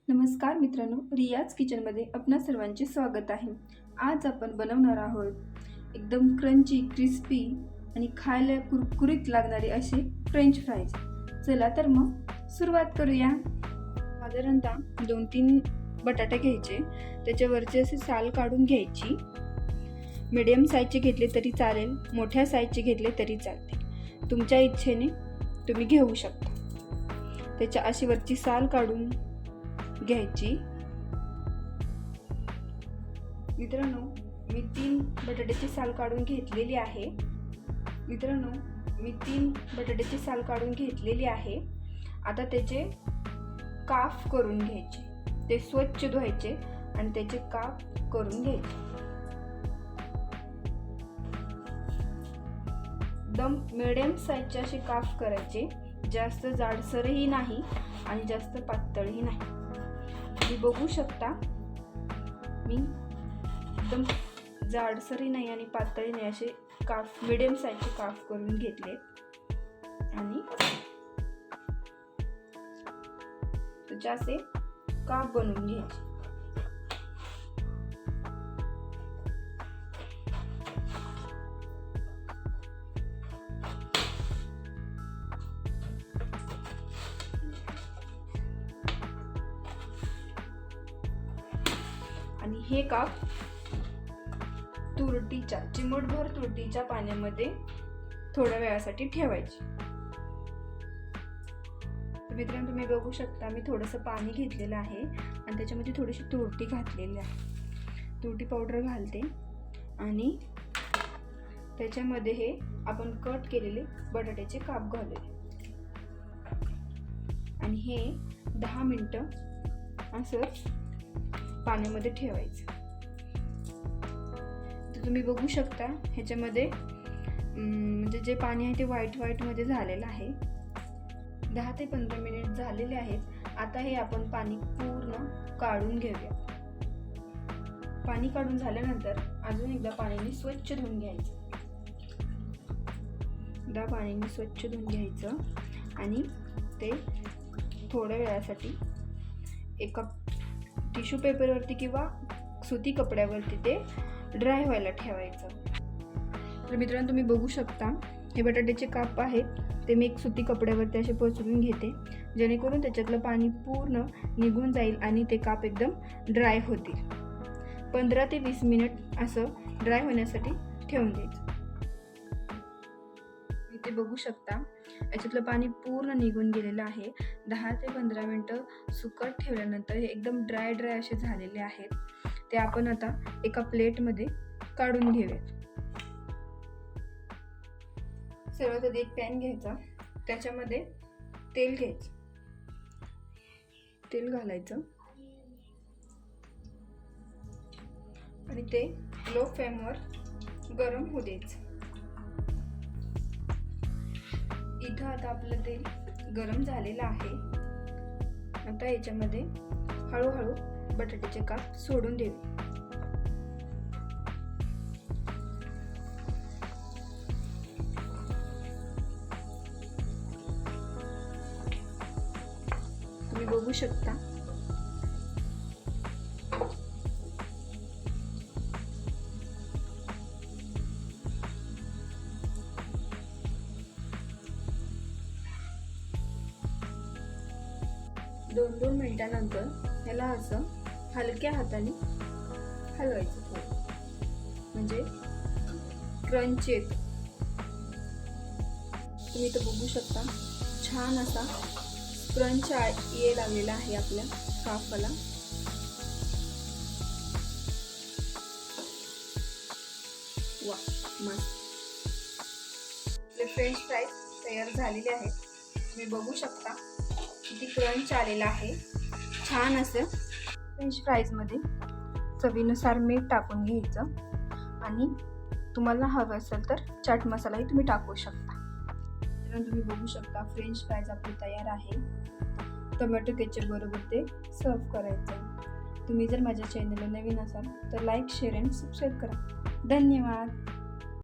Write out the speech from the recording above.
नमस्कार मित्रांनो, रियाज किचनमध्ये आपणा सर्वांचे स्वागत आहे। आज आपण बनवणार आहोत एकदम क्रंची, क्रिस्पी आणि खायला कुरकुरीत लागणारे असे फ्रेंच फ्राईज। चला तर मग सुरुवात करूया। साधारणतः 2-3 बटाटे घ्यायचे, त्याच्यावरचे असे साल काढून घ्यायची। मीडियम साईजचे घेतले तरी चालेल, मोठ्या साईजचे घेतले तरी चालते, तुमच्या इच्छेने तुम्ही घेऊ शकता। त्याच्या अशी वरची साल काढून घ्यायची। मित्रांनो, मी 3 बटाट्याची साल काढून घेतलेली आहे। आता त्याचे काप करून घ्यायचे, ते स्वच्छ धुवायचे आणि त्याचे काप करून घ्यायचे। एकदम मीडियम साईजचे असे काप करायचे, जास्त जाडसरही नाही आणि जास्त पातळही नाही। तुम्ही बघू शकता, मी एकदम जाडसरही नाही आणि पातळही नाही असे काप, मीडियम साईजचे काप करून घेतले आणि त्याचे असे काप बनवून घ्यायचे। आणि हे काप चिमूटभर तुरटीच्या पाण्यामध्ये थोड्या वेळासाठी ठेवायचे। मित्रांनो, तुम्ही बघू शकता, मी थोडंसं पाणी घेतलेलं आहे आणि त्याच्यामध्ये थोडीशी तुरटी घातलेली आहे। तुरटी पावडर घालते आणि त्याच्यामध्ये हे आपण कट केलेले बटाट्याचे काप घालूया आणि हे 10 मिनिटं असं पाण्यामध्ये ठेवायचं। तर तुम्ही बघू शकता, ह्याच्यामध्ये म्हणजे जे पाणी आहे ते व्हाईट मध्ये झालेलं आहे। 10 ते 15 मिनिट झालेले आहेत। आता हे आपण पाणी पूर्ण काढून घेऊया। पाणी काढून झाल्यानंतर अजून एकदा पाण्याने स्वच्छ धुवून घ्यायचं। आणि ते थोड्या वेळासाठी एका टिश्यू पेपरवरती किंवा सुती कपड्यावरती ते ड्राय व्हायला ठेवायचं। तर मित्रांनो, तुम्ही बघू शकता, हे बटाट्याचे काप आहेत ते मी एक सुती कपड्यावरती असे पसरून घेते, जेणेकरून त्याच्यातलं पाणी पूर्ण निघून जाईल आणि ते काप एकदम ड्राय होतील। 15 ते 20 मिनिट असं ड्राय होण्यासाठी ठेवून द्यायचं। इथे बघू शकता, याच्यातलं पाणी पूर्ण निघून गेलेलं आहे। 10 ते 15 मिनिटं सुकत ठेवल्यानंतर हे एकदम ड्राय असे झालेले आहेत। ते आपण आता एका प्लेटमध्ये काढून घेऊयात। सर्वात आधी एक पॅन घ्यायचा, त्याच्यामध्ये तेल घ्यायचं, तेल घालायचं आणि ते लो फ्लेमवर गरम होऊ द्यायचं। इथं आता आपलं तेल गरम झालेलं आहे। आता याच्यामध्ये हळूहळू बटाट्याचे काप सोडून देऊ। तुम्ही बघू शकता, दोन मिनिटांनंतर याला असं हलक्या हाताने हलवायचं, म्हणजे क्रंच येतो। तुम्ही इथं बघू शकता, छान असा क्रंच ये लागलेला आहे आपल्या कापाला। वा, मस्त आपले फ्रेंच फ्राईज तयार झालेले आहेत। तुम्ही बघू शकता किती क्रंच आलेला आहे। छान असं फ्रेंच फ्राईजमध्ये चवीनुसार मीठ टाकून घ्यायचं आणि तुम्हाला हवं असेल तर चाट मसालाही तुम्ही टाकू शकता। तर तुम्ही बघू शकता, फ्रेंच फ्राईज आपले तयार आहे। टोमॅटो केचप बरोबर ते सर्व करायचं। तुम्ही जर माझ्या चॅनलला नवीन असाल तर लाईक, शेअर आणि सबस्क्राईब करा। धन्यवाद।